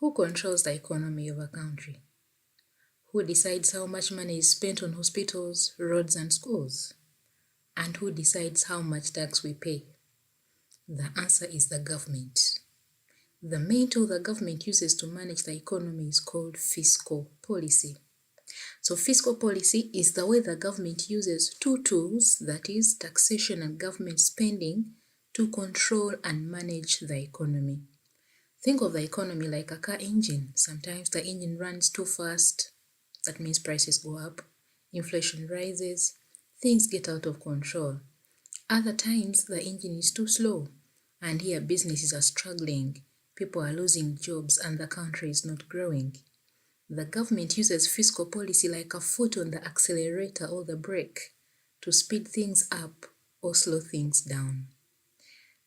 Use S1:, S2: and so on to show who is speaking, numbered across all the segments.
S1: Who controls the economy of a country? Who decides how much money is spent on hospitals, roads, and schools? And who decides how much tax we pay? The answer is the government. The main tool the government uses to manage the economy is called fiscal policy. So fiscal policy is the way the government uses two tools, that is taxation and government spending, to control and manage the economy. Think of the economy like a car engine. Sometimes the engine runs too fast. That means prices go up, inflation rises, things get out of control. Other times the engine is too slow, and here businesses are struggling, people are losing jobs, and the country is not growing. The government uses fiscal policy like a foot on the accelerator or the brake to speed things up or slow things down.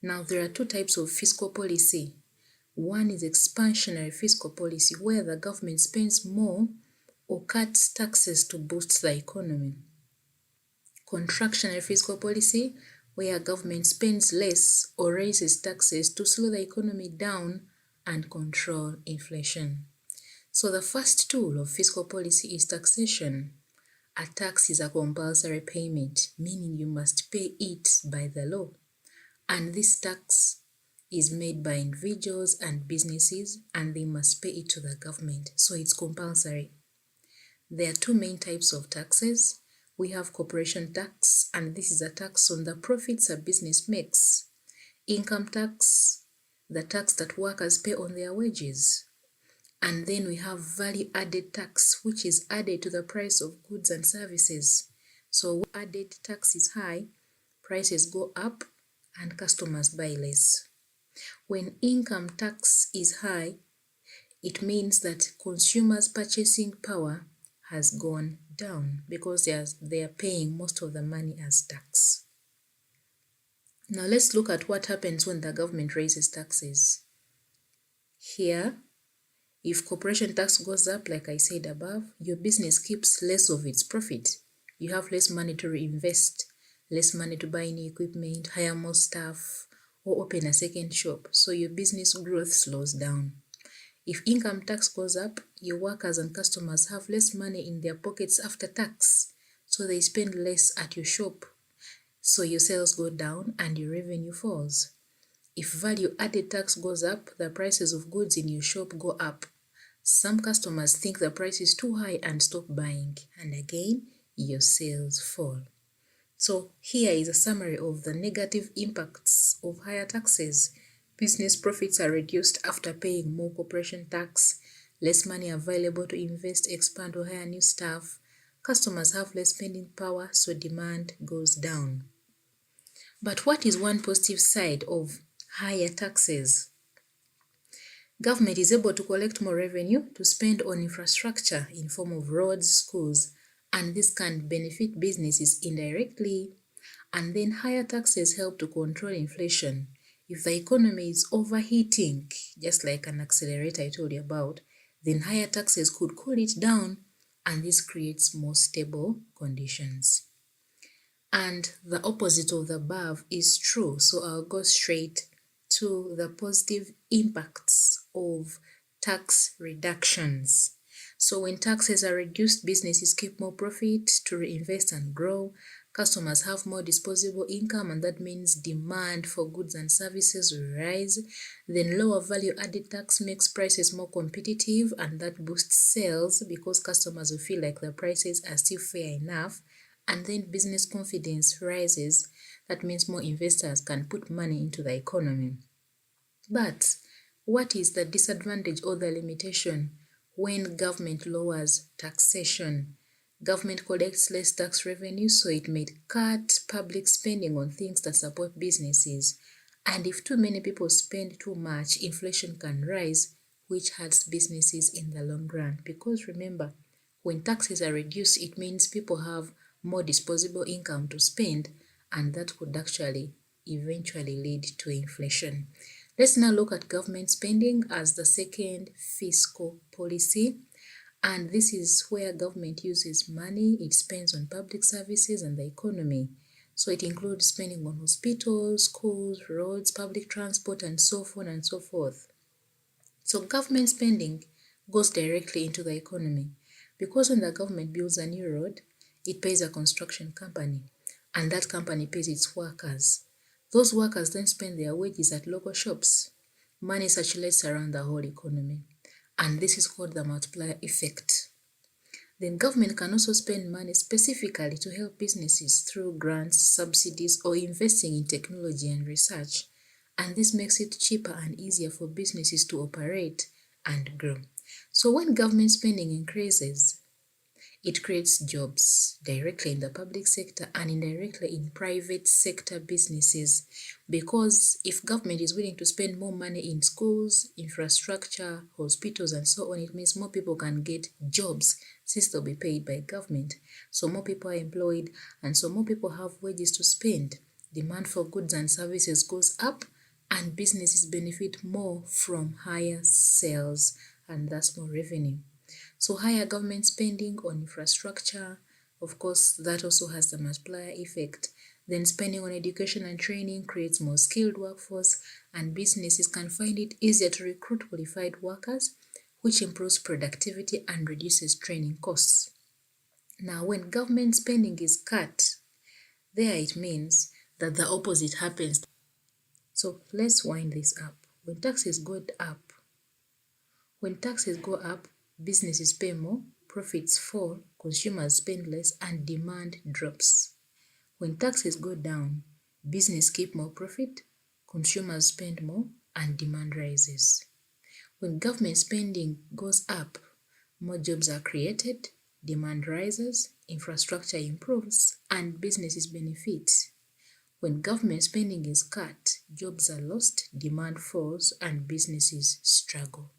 S1: Now, there are two types of fiscal policy. One is expansionary fiscal policy, where the government spends more or cuts taxes to boost the economy. Contractionary fiscal policy, where government spends less or raises taxes to slow the economy down and control inflation. So the first tool of fiscal policy is taxation. A tax is a compulsory payment, meaning you must pay it by the law. And this tax is made by individuals and businesses, and they must pay it to the government. So it's compulsory. There are two main types of taxes. We have corporation tax, and this is a tax on the profits a business makes. Income tax, the tax that workers pay on their wages. And then we have value-added tax, which is added to the price of goods and services. So when added tax is high, prices go up and customers buy less. When income tax is high, it means that consumers' purchasing power has gone down because they are paying most of the money as tax. Now let's look at what happens when the government raises taxes. Here, if corporation tax goes up, like I said above, your business keeps less of its profit. You have less money to reinvest, less money to buy new equipment, hire more staff, or open a second shop. So your business growth slows down. If income tax goes up, your workers and customers have less money in their pockets after tax, so they spend less at your shop. So your sales go down and your revenue falls. If value-added tax goes up, the prices of goods in your shop go up. Some customers think the price is too high and stop buying, and again, your sales fall. So here is a summary of the negative impacts of higher taxes. Business profits are reduced after paying more corporation tax, less money available to invest, expand, or hire new staff. Customers have less spending power, so demand goes down. But what is one positive side of higher taxes? Government is able to collect more revenue to spend on infrastructure in form of roads, schools, and this can benefit businesses indirectly. And then higher taxes help to control inflation. If the economy is overheating, just like an accelerator I told you about, then higher taxes could cool it down, and this creates more stable conditions. And the opposite of the above is true, so I'll go straight to the positive impacts of tax reductions. So when taxes are reduced, businesses keep more profit to reinvest and grow. Customers have more disposable income, and that means demand for goods and services will rise. Then lower value-added tax makes prices more competitive, and that boosts sales because customers will feel like the prices are still fair enough. And then business confidence rises. That means more investors can put money into the economy. But what is the disadvantage or the limitation when government lowers taxation? Government collects less tax revenue, so it may cut public spending on things that support businesses. And if too many people spend too much, inflation can rise, which hurts businesses in the long run. Because remember, when taxes are reduced, it means people have more disposable income to spend, and that could actually eventually lead to inflation. Let's now look at government spending as the second fiscal policy. And this is where government uses money. It spends on public services and the economy. So it includes spending on hospitals, schools, roads, public transport, and so on and so forth. So government spending goes directly into the economy because when the government builds a new road, it pays a construction company and that company pays its workers. Those workers then spend their wages at local shops. Money circulates around the whole economy and this is called the multiplier effect. Then government can also spend money specifically to help businesses through grants, subsidies, or investing in technology and research. And this makes it cheaper and easier for businesses to operate and grow. So when government spending increases, it creates jobs directly in the public sector and indirectly in private sector businesses. Because if government is willing to spend more money in schools, infrastructure, hospitals, and so on, it means more people can get jobs since they'll be paid by government. So more people are employed, and so more people have wages to spend. Demand for goods and services goes up, and businesses benefit more from higher sales, and thus more revenue. So higher government spending on infrastructure, of course, that also has the multiplier effect. Then spending on education and training creates more skilled workforce, and businesses can find it easier to recruit qualified workers, which improves productivity and reduces training costs. Now, when government spending is cut, there it means that the opposite happens. So let's wind this up. When taxes go up, businesses pay more, profits fall, consumers spend less, and demand drops. When taxes go down, business keep more profit, consumers spend more, and demand rises. When government spending goes up, more jobs are created, demand rises, infrastructure improves, and businesses benefit. When government spending is cut, jobs are lost, demand falls, and businesses struggle.